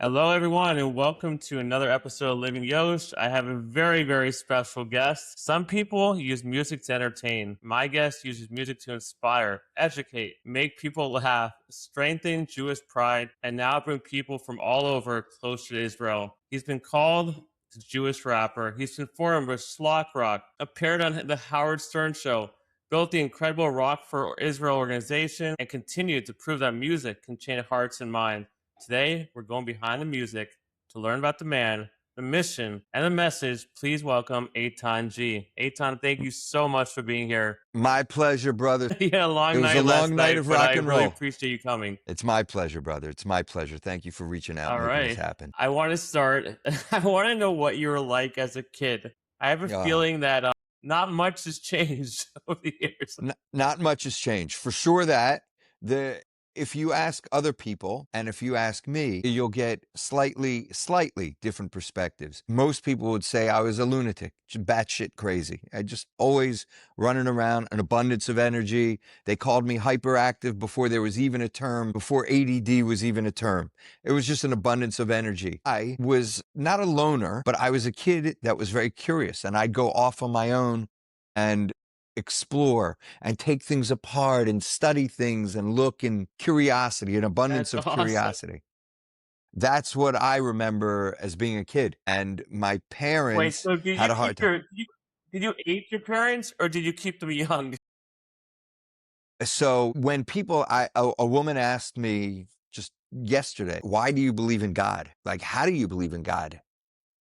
Hello, everyone, and welcome to another episode of LivingYosh. I have a very, very special guest. Some people use music to entertain. My guest uses music to inspire, educate, make people laugh, strengthen Jewish pride, and now bring people from all over closer to Israel. He's been called the Jewish rapper. He's been formed with Shlock Rock, appeared on the Howard Stern Show, built the incredible Rock4Israel organization, and continued to prove that music can change hearts and minds. Today, we're going behind the music to learn about the man, the mission, and the message. Please welcome Etan G. Etan, thank you so much for being here. My pleasure, brother. You had a long It was night a last long night of but rock I and really roll. appreciate you coming. It's my pleasure, brother. It's my pleasure. Thank you for reaching out All and making right. this happen. I want to start. I want to know what you were like as a kid. I have a feeling that not much has changed over the years. Not much has changed. For sure that if you ask other people and if you ask me, you'll get slightly different perspectives. Most people would say I was a lunatic, just batshit crazy. I just always running around, an abundance of energy. They called me hyperactive before there was even a term, before ADD was even a term. It was just an abundance of energy. I was not a loner, but I was a kid that was very curious, and I'd go off on my own and explore and take things apart and study things and look in curiosity, an abundance of curiosity. That's what I remember as being a kid. And my parents had a hard time. Did you age your parents or did you keep them young? So when a woman asked me just yesterday, why do you believe in God? Like, how do you believe in God?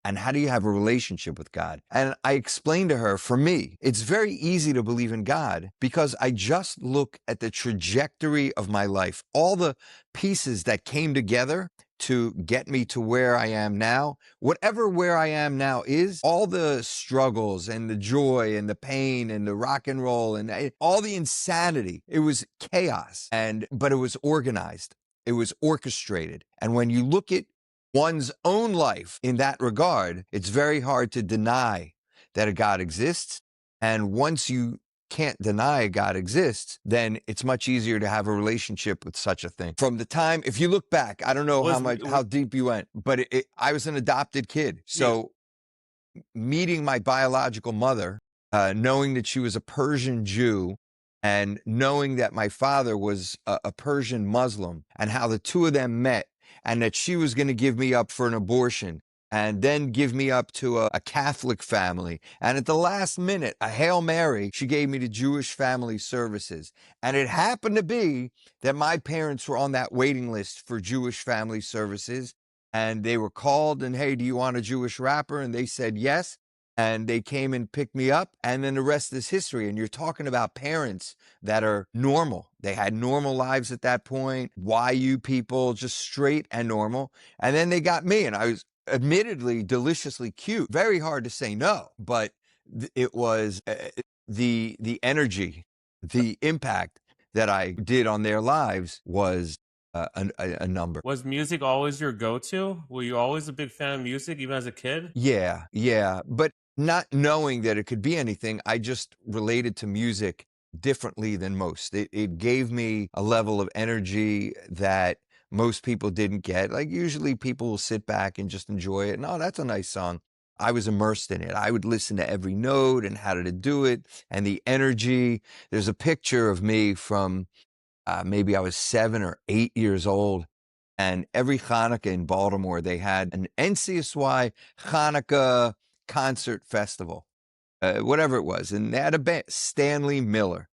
And how do you have a relationship with God? And I explained to her, for me, it's very easy to believe in God because I just look at the trajectory of my life, all the pieces that came together to get me to where I am now. Whatever where I am now is, all the struggles and the joy and the pain and the rock and roll and all the insanity, it was chaos, but it was organized. It was orchestrated. And when you look at one's own life in that regard, it's very hard to deny that a God exists. And once you can't deny a God exists, then it's much easier to have a relationship with such a thing. From the time, if you look back, I don't know how deep you went, but I was an adopted kid. So meeting my biological mother, knowing that she was a Persian Jew, and knowing that my father was a Persian Muslim, and how the two of them met, and that she was going to give me up for an abortion and then give me up to a Catholic family. And at the last minute, a Hail Mary, she gave me to Jewish Family Services. And it happened to be that my parents were on that waiting list for Jewish Family Services. And they were called and, hey, do you want a Jewish rapper? And they said yes. And they came and picked me up, and then the rest is history. And you're talking about parents that are normal. They had normal lives at that point, YU people, just straight and normal. And then they got me, and I was admittedly deliciously cute. Very hard to say no, but it was the energy, the impact that I did on their lives was a number. Was music always your go-to? Were you always a big fan of music, even as a kid? Yeah. But not knowing that it could be anything, I just related to music differently than most. It gave me a level of energy that most people didn't get. Like, usually people will sit back and just enjoy it. No, that's a nice song. I was immersed in it. I would listen to every note and how to do it and the energy. There's a picture of me from maybe I was 7 or 8 years old. And every Hanukkah in Baltimore, they had an NCSY Hanukkah concert festival, whatever it was. And they had a band, Stanley Miller,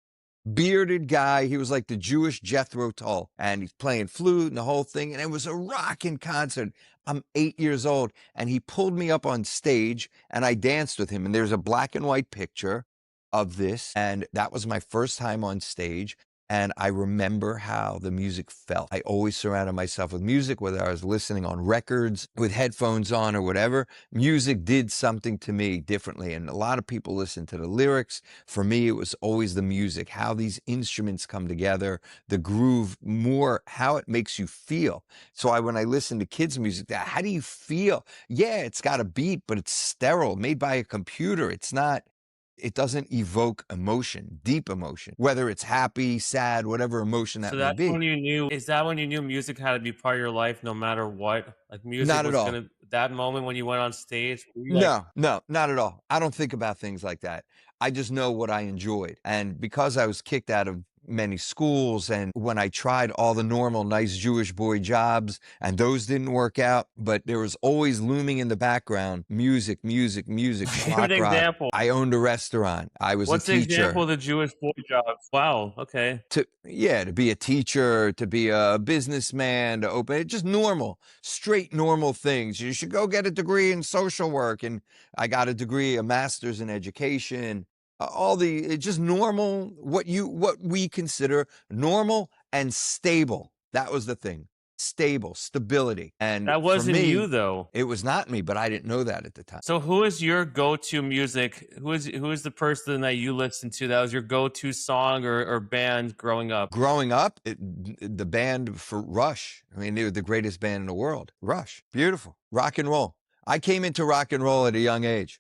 bearded guy. He was like the Jewish Jethro Tull, and he's playing flute and the whole thing. And it was a rocking concert. I'm 8 years old, and he pulled me up on stage, and I danced with him. And there's a black and white picture of this, and that was my first time on stage. And I remember how the music felt. I always surrounded myself with music, whether I was listening on records with headphones on or whatever. Music did something to me differently. And a lot of people listen to the lyrics. For me, it was always the music, how these instruments come together, the groove, more how it makes you feel. So when I listen to kids' music, how do you feel? Yeah, it's got a beat, but it's sterile, made by a computer. It's not it doesn't evoke emotion, deep emotion, whether it's happy, sad, whatever emotion that So may that's be. when you knew is that when you knew music had to be part of your life no matter what? Like music Not at was all. gonna that moment when you went on stage, were you like No, no, not at all. I don't think about things like that. I just know what I enjoyed. And because I was kicked out of many schools, and when I tried all the normal nice Jewish boy jobs and those didn't work out, but there was always looming in the background music, music, music, give an schlock rock. example. I owned a restaurant. I was a What's the example teacher. of the Jewish boy jobs? Wow, okay. To be a teacher, to be a businessman, to open it, just normal, straight normal things. You should go get a degree in social work, and I got a degree, a master's in education. All the just normal, what we consider normal and stable. That was the thing, stable, stability. And That for wasn't you me, though. it was not me, but I didn't know that at the time. So who is your go-to music? Who is the person that you listen to that was your go-to song or band growing up? Growing up, the band for Rush, I mean, they were the greatest band in the world. Rush, beautiful. Rock and roll. I came into rock and roll at a young age.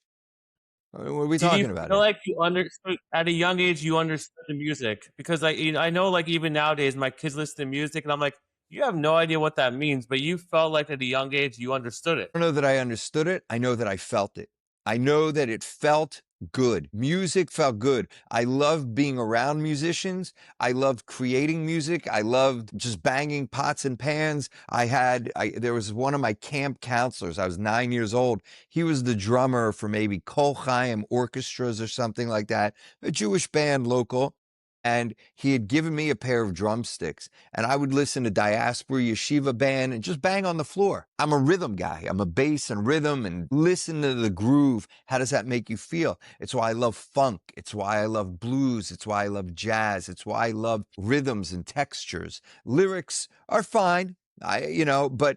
What are we Did you talking about feel here? like you understood at a young age you understood the music? Because I know like even nowadays my kids listen to music and I'm like, you have no idea what that means, but you felt like at a young age you understood it. I don't know that I understood it. I know that I felt it. I know that it felt good. Music felt good. I loved being around musicians. I loved creating music. I loved just banging pots and pans. There was one of my camp counselors. I was 9 years old. He was the drummer for maybe Kol Chaim orchestras or something like that, a Jewish band local. And he had given me a pair of drumsticks, and I would listen to diaspora yeshiva band and just bang on the floor. I'm a rhythm guy. I'm a bass and rhythm and listen to the groove. How does that make you feel? It's why I love funk. It's why I love blues. It's why I love jazz. It's why I love rhythms and textures. Lyrics are fine. But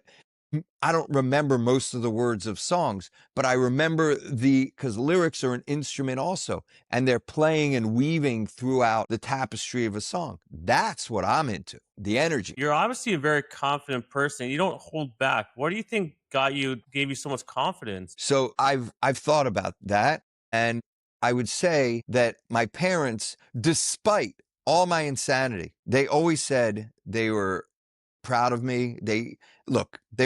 I don't remember most of the words of songs, but I remember because lyrics are an instrument also, and they're playing and weaving throughout the tapestry of a song. That's what I'm into, the energy. You're obviously a very confident person. You don't hold back. What do you think gave you so much confidence? So I've thought about that, and I would say that my parents, despite all my insanity, they always said they were proud of me. They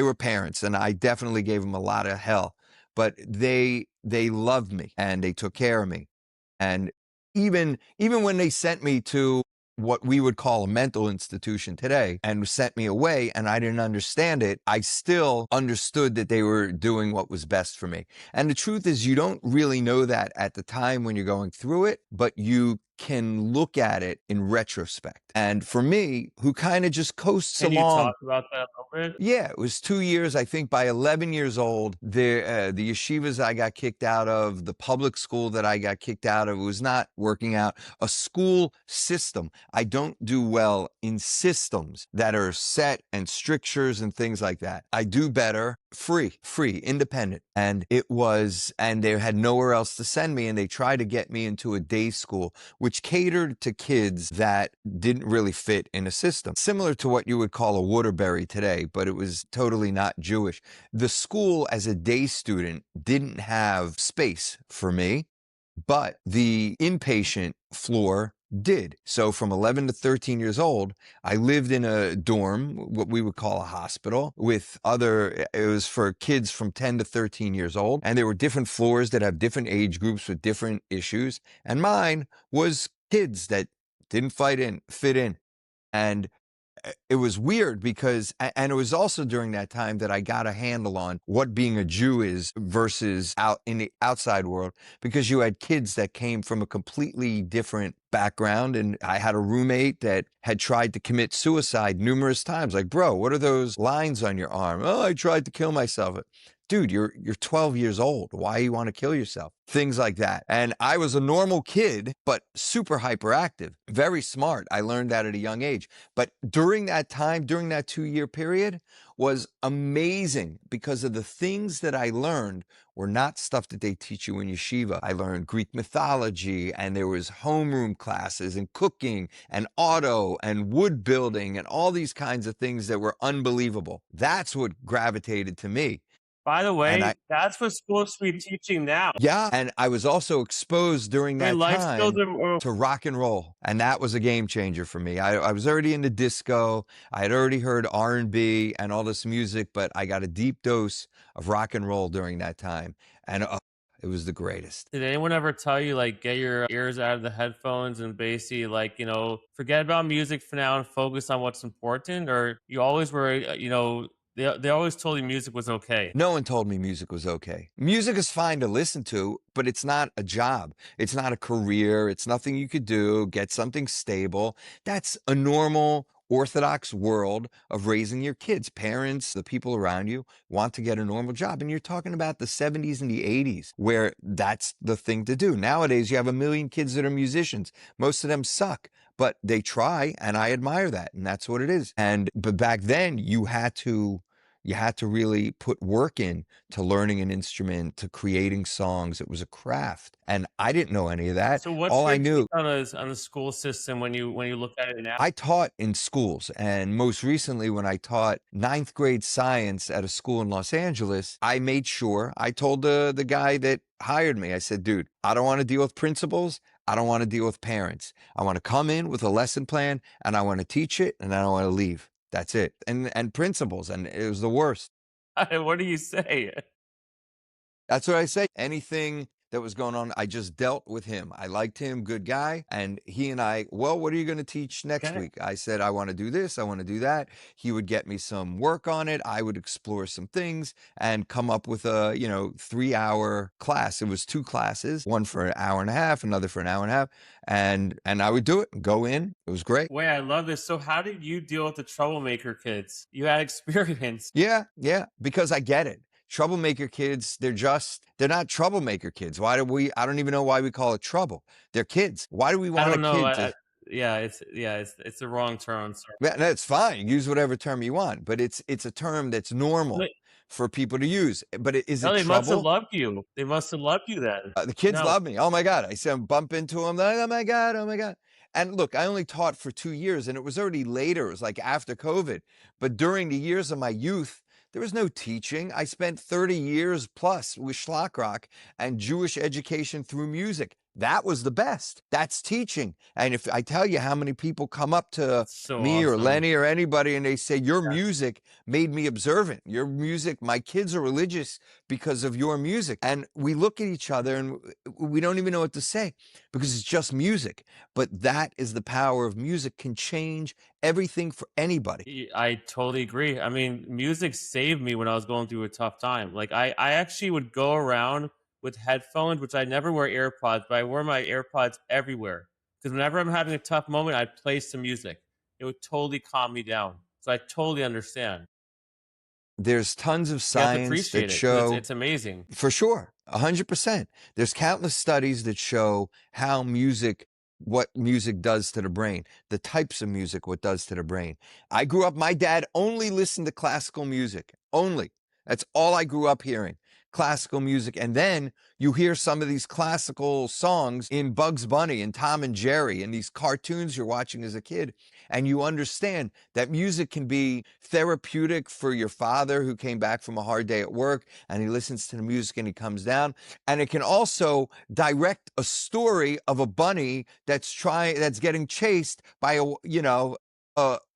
were parents, and I definitely gave them a lot of hell, but they loved me and they took care of me. And even when they sent me to what we would call a mental institution today and sent me away and I didn't understand it, I still understood that they were doing what was best for me. And the truth is, you don't really know that at the time when you're going through it, but you can look at it in retrospect. And for me, who kind of just coasts Can you along. talk about that a little bit? Yeah, it was 2 years. I think by 11 years old, the yeshivas I got kicked out of, the public school that I got kicked out of, it was not working out. A school system. I don't do well in systems that are set and strictures and things like that. I do better free, independent. And they had nowhere else to send me. And they tried to get me into a day school, which catered to kids that didn't really fit in a system. Similar to what you would call a Waterbury today, but it was totally not Jewish. The school as a day student didn't have space for me, but the inpatient floor did. So from 11 to 13 years old, I lived in a dorm, what we would call a hospital, it was for kids from 10 to 13 years old. And there were different floors that have different age groups with different issues. And mine was kids that didn't fit in. And it was weird and it was also during that time that I got a handle on what being a Jew is versus out in the outside world, because you had kids that came from a completely different background. And I had a roommate that had tried to commit suicide numerous times. Like, bro, what are those lines on your arm? Oh, I tried to kill myself. Dude, you're 12 years old. Why you want to kill yourself? Things like that. And I was a normal kid, but super hyperactive, very smart. I learned that at a young age. But during that time, during that 2-year period, was amazing because of the things that I learned were not stuff that they teach you in yeshiva. I learned Greek mythology, and there was homeroom classes and cooking and auto and wood building and all these kinds of things that were unbelievable. That's what gravitated to me. By the And way, that's what's supposed to be teaching now. yeah, and I was also exposed during I mean, that life skills time are to rock and roll, and that was a game changer for me. I was already into disco. I had already heard R&B and all this music, but I got a deep dose of rock and roll during that time, and it was the greatest. Did anyone ever tell you, like, get your ears out of the headphones and basically, like, forget about music for now and focus on what's important? Or you always were, they always told you music was okay? No one told me music was okay. Music is fine to listen to, but it's not a job. It's not a career. It's nothing you could do, get something stable. That's a normal, orthodox world of raising your kids. Parents, the people around you want to get a normal job. And you're talking about the 70s and the 80s, where that's the thing to do. Nowadays, you have a million kids that are musicians. Most of them suck, but they try, and I admire that. And that's what it is. But back then, you had to really put work in to learning an instrument, to creating songs. It was a craft. And I didn't know any of that. So what's All your I take knew, on the school system when you look at it now? I taught in schools. And most recently, when I taught ninth grade science at a school in Los Angeles, I made sure I told the guy that hired me, I said, dude, I don't want to deal with principals. I don't want to deal with parents. I want to come in with a lesson plan and I want to teach it and I don't want to leave. That's it. And principals. And it was the worst. What do you say? That's what I say. Anything that was going on, I just dealt with him. I liked him, good guy. And he and I, well, what are you going to teach next Okay. week? I said, I want to do this. I want to do that. He would get me some work on it. I would explore some things and come up with a, 3-hour class. It was 2 classes, one for an hour and a half, another for an hour and a half. And I would do it, go in. It was great. Wait, I love this. So how did you deal with the troublemaker kids? You had experience. Yeah, yeah, because I get it. Troublemaker kids, they're not troublemaker kids. I don't even know why we call it trouble. They're kids. Why do we I want a don't know. kid to, It's the wrong term. Sorry. yeah, that's fine. Use whatever term you want, but it's a term that's normal Wait, for people to use. But is no, it they must have trouble? loved you. They must have loved you then. The kids No, love me. Oh my God. I said, bump into them. Like, oh my God. Oh my God. And look, I only taught for 2 years and it was already later. It was like after COVID. But during the years of my youth, there was no teaching. I spent 30 years plus with Shlock and Jewish education through music. That was the best. That's teaching. And if I tell you how many people come up to that's so me or awesome. Lenny or anybody and they say, your music made me observant. Your music, my kids are religious because of your music. And we look at each other and we don't even know what to say because it's just music. But that is the power of music, can change everything for anybody. I totally agree. I mean, music saved me when I was going through a tough time. Like I actually would go around with headphones, which I never wear AirPods, but I wear my AirPods everywhere. Because whenever I'm having a tough moment, I'd play some music. It would totally calm me down. So I totally understand. There's tons of You have to science appreciate that it because show, it's amazing. for sure, 100%. There's countless studies that show what music does to the brain, the types of music, what does to the brain. I grew up, my dad only listened to classical music, only. That's all I grew up hearing, classical music. And then you hear some of these classical songs in Bugs Bunny and Tom and Jerry and these cartoons you're watching as a kid. And you understand that music can be therapeutic for your father who came back from a hard day at work and he listens to the music and he comes down. And it can also direct a story of a bunny that's getting chased by a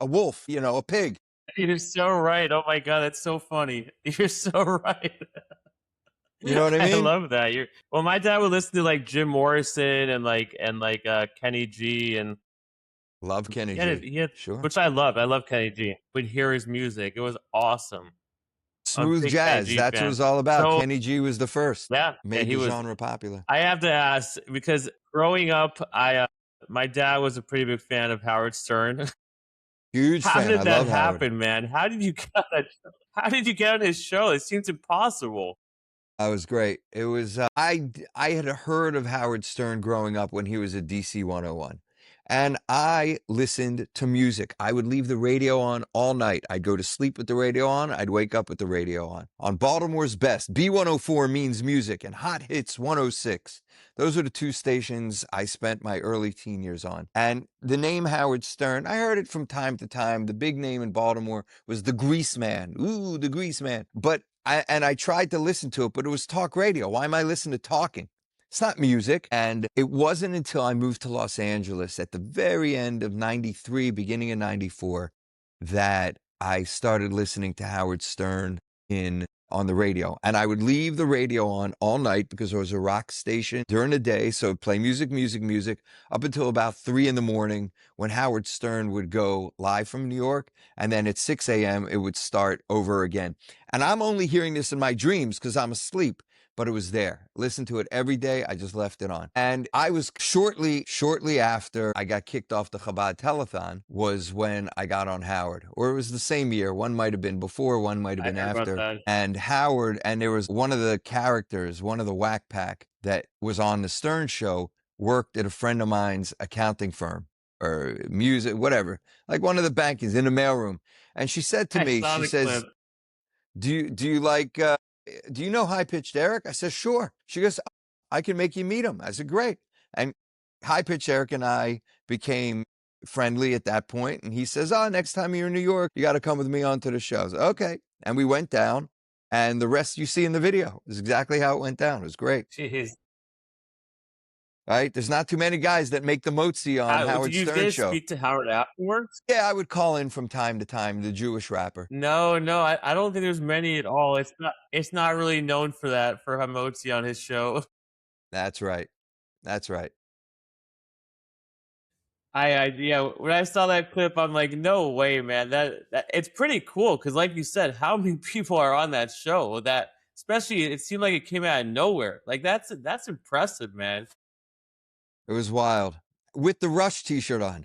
wolf, a pig. You're so right. Oh my god, that's so funny. You're so right. You know what I I mean? love that. Well, my dad would listen to like Jim Morrison and Kenny G and Love Kenny He G. he had Sure. which I love. I love Kenny G. Would hear his music. It was awesome. I'm a Smooth big Kenny jazz. G That's what fan. it's all about. So Kenny G was the first, yeah, made he the was. genre popular. I have to ask because growing up, I my dad was a pretty big fan of Howard Stern. Huge How fan. I did that love Howard. happen, man? How did you get on that? How did you get on his show? It seems impossible. That was great. It was, I had heard of Howard Stern growing up when he was at DC 101. And I listened to music. I would leave the radio on all night. I'd go to sleep with the radio on. I'd wake up with the radio on. On Baltimore's Best, B104 means music, and Hot Hits 106. Those are the 2 stations I spent my early teen years on. And the name Howard Stern, I heard it from time to time. The big name in Baltimore was the Grease Man. Ooh, the Grease Man. But And I tried to listen to it, but it was talk radio. Why am I listening to talking? It's not music. And it wasn't until I moved to Los Angeles at the very end of 93, beginning of 94, that I started listening to Howard Stern on the radio. And I would leave the radio on all night because there was a rock station during the day. So I'd play music, music, music up until about 3 in the morning when Howard Stern would go live from New York. And then at 6 a.m., it would start over again. And I'm only hearing this in my dreams because I'm asleep, but it was there. Listen to it every day. I just left it on. And I was shortly after I got kicked off the Chabad telethon was when I got on Howard. Or it was the same year. One might have been before, one might have I been heard about after. that. And Howard, and there was one of the characters, one of the Whack Pack that was on the Stern show, worked at a friend of mine's accounting firm or music, whatever, like one of the bankers in the mailroom. And she said to I me, saw she the says, clip. do you like, do you know High Pitched Eric? I said, sure. She goes, I can make you meet him. I said, great. And High Pitched Eric and I became friendly at that point. And he says, oh, next time you're in New York, you got to come with me onto the show. I said, okay. And we went down, and the rest you see in the video is exactly how it went down. It was great. Jeez. Right? There's not too many guys that make the motzi on Howard Did you Stern guys show. speak to Howard afterwards? Yeah, I would call in from time to time, the Jewish rapper. No, I don't think there's many at all. It's not really known for that, for Hamotzi on his show. That's right. That's right. Yeah, when I saw that clip, I'm like, no way, man. That it's pretty cool because, like you said, how many people are on that show? That especially, it seemed like it came out of nowhere. Like that's impressive, man. It was wild. With the Rush t-shirt on.